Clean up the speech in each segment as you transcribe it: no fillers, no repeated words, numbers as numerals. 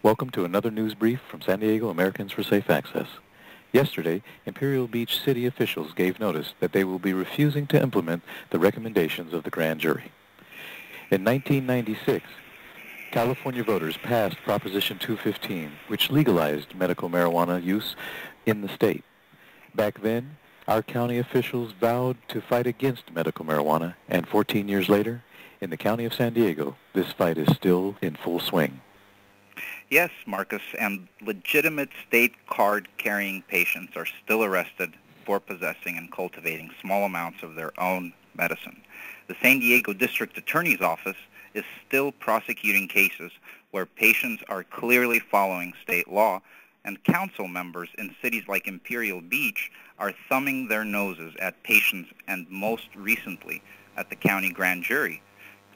Welcome to another news brief from San Diego Americans for Safe Access. Yesterday, Imperial Beach city officials gave notice that they will be refusing to implement the recommendations of the grand jury. In 1996, California voters passed Proposition 215, which legalized medical marijuana use in the state. Back then, our county officials vowed to fight against medical marijuana, and 14 years later, in the county of San Diego, this fight is still in full swing. Yes, Marcus, and legitimate state card-carrying patients are still arrested for possessing and cultivating small amounts of their own medicine. The San Diego District Attorney's Office is still prosecuting cases where patients are clearly following state law, and council members in cities like Imperial Beach are thumbing their noses at patients and most recently at the county grand jury.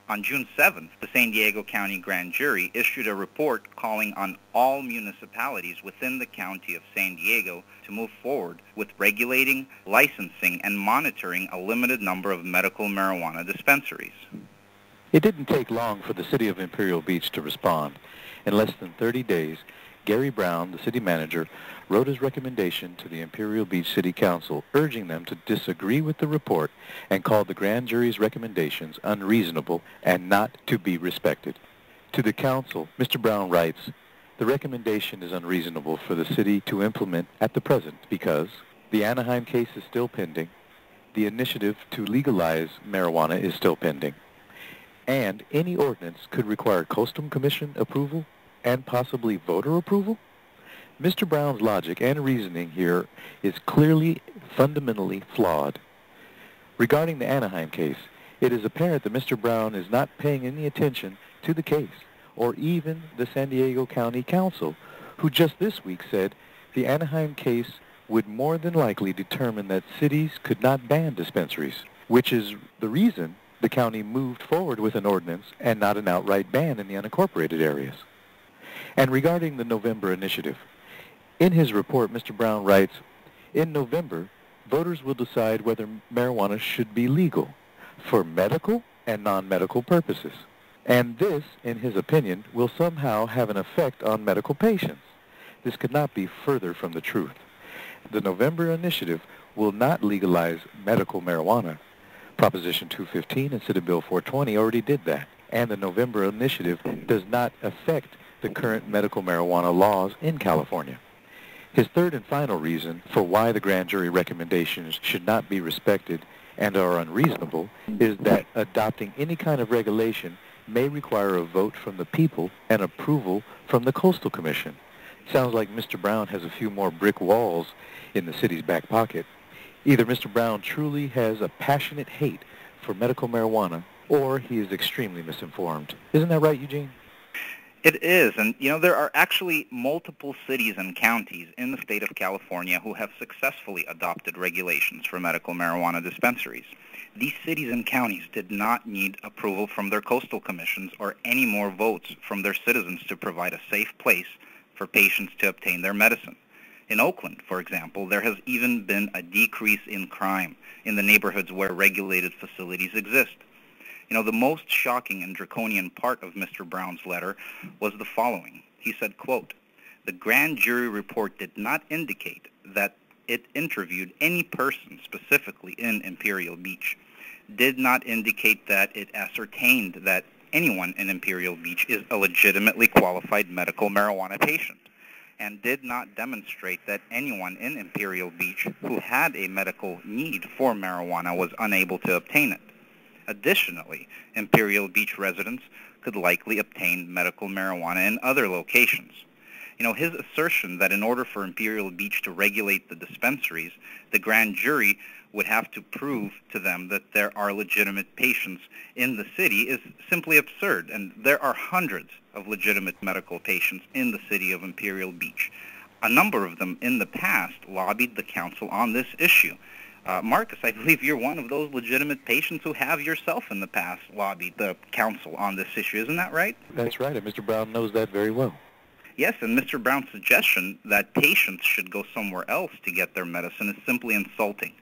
On June 7th, the San Diego County Grand Jury issued a report calling on all municipalities within the county of San Diego to move forward with regulating, licensing, and monitoring a limited number of medical marijuana dispensaries. It didn't take long for the City of Imperial Beach to respond. In less than 30 days, Gary Brown, the city manager, wrote his recommendation to the Imperial Beach City Council, urging them to disagree with the report and called the grand jury's recommendations unreasonable and not to be respected. To the council, Mr. Brown writes, "The recommendation is unreasonable for the city to implement at the present because the Anaheim case is still pending, the initiative to legalize marijuana is still pending, and any ordinance could require Coastal Commission approval and possibly voter approval." Mr. Brown's logic and reasoning here is clearly fundamentally flawed. Regarding the Anaheim case, it is apparent that Mr. Brown is not paying any attention to the case, or even the San Diego County Council, who just this week said the Anaheim case would more than likely determine that cities could not ban dispensaries, which is the reason the county moved forward with an ordinance and not an outright ban in the unincorporated areas. And regarding the November initiative, in his report, Mr. Brown writes, "In November, voters will decide whether marijuana should be legal for medical and non-medical purposes. And this, in his opinion, will somehow have an effect on medical patients. This could not be further from the truth. The November initiative will not legalize medical marijuana. Proposition 215 and Senate Bill 420 already did that. And the November initiative does not affect the current medical marijuana laws in California." His third and final reason for why the grand jury recommendations should not be respected and are unreasonable is that adopting any kind of regulation may require a vote from the people and approval from the Coastal Commission. Sounds like Mr. Brown has a few more brick walls in the city's back pocket. Either Mr. Brown truly has a passionate hate for medical marijuana, or he is extremely misinformed. Isn't that right, Eugene? It is, and there are actually multiple cities and counties in the state of California who have successfully adopted regulations for medical marijuana dispensaries. These cities and counties did not need approval from their coastal commissions or any more votes from their citizens to provide a safe place for patients to obtain their medicine. In Oakland, for example, there has even been a decrease in crime in the neighborhoods where regulated facilities exist. The most shocking and draconian part of Mr. Brown's letter was the following. He said, quote, "The grand jury report did not indicate that it interviewed any person specifically in Imperial Beach, did not indicate that it ascertained that anyone in Imperial Beach is a legitimately qualified medical marijuana patient, and did not demonstrate that anyone in Imperial Beach who had a medical need for marijuana was unable to obtain it. Additionally, Imperial Beach residents could likely obtain medical marijuana in other locations." His assertion that in order for Imperial Beach to regulate the dispensaries, the grand jury would have to prove to them that there are legitimate patients in the city is simply absurd, and there are hundreds of legitimate medical patients in the city of Imperial Beach. A number of them in the past lobbied the council on this issue. Marcus, I believe you're one of those legitimate patients who have yourself in the past lobbied the council on this issue. Isn't that right? That's right, and Mr. Brown knows that very well. Yes, and Mr. Brown's suggestion that patients should go somewhere else to get their medicine is simply insulting.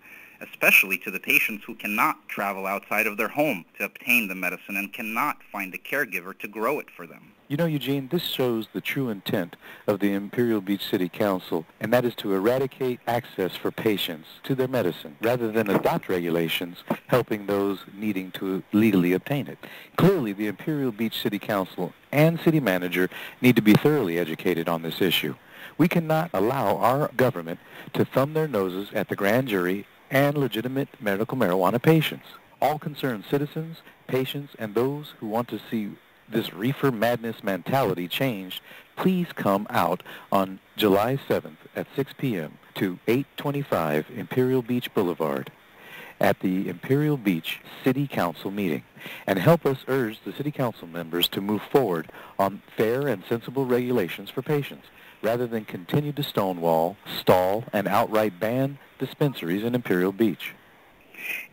especially to the patients who cannot travel outside of their home to obtain the medicine and cannot find a caregiver to grow it for them. You know, Eugene, this shows the true intent of the Imperial Beach City Council, and that is to eradicate access for patients to their medicine, rather than adopt regulations helping those needing to legally obtain it. Clearly, the Imperial Beach City Council and city manager need to be thoroughly educated on this issue. We cannot allow our government to thumb their noses at the grand jury and legitimate medical marijuana patients. All concerned citizens, patients, and those who want to see this reefer madness mentality changed, please come out on July 7th at 6 p.m. to 825 Imperial Beach Blvd at the Imperial Beach City Council meeting, and help us urge the City Council members to move forward on fair and sensible regulations for patients, rather than continue to stonewall, stall, and outright ban dispensaries in Imperial Beach.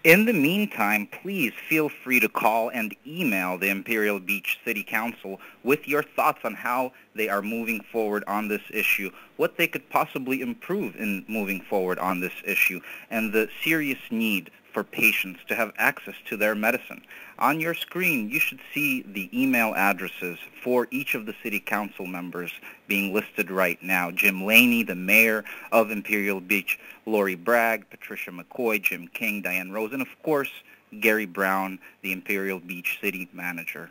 In the meantime, please feel free to call and email the Imperial Beach City Council with your thoughts on how they are moving forward on this issue, what they could possibly improve in moving forward on this issue, and the serious need for patients to have access to their medicine. On your screen, you should see the email addresses for each of the City Council members being listed right now. Jim Laney, the mayor of Imperial Beach, Lori Bragg, Patricia McCoy, Jim King, Diane Rose, and of course, Gary Brown, the Imperial Beach City manager.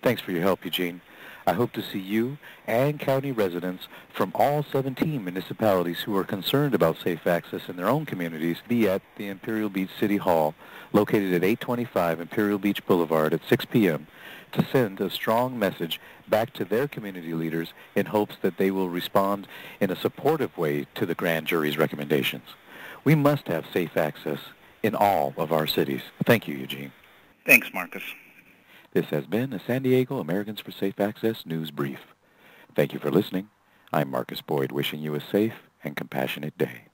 Thanks for your help, Eugene. I hope to see you and county residents from all 17 municipalities who are concerned about safe access in their own communities be at the Imperial Beach City Hall, located at 825 Imperial Beach Boulevard at 6 p.m., to send a strong message back to their community leaders in hopes that they will respond in a supportive way to the grand jury's recommendations. We must have safe access in all of our cities. Thank you, Eugene. Thanks, Marcus. This has been a San Diego Americans for Safe Access News Brief. Thank you for listening. I'm Marcus Boyd, wishing you a safe and compassionate day.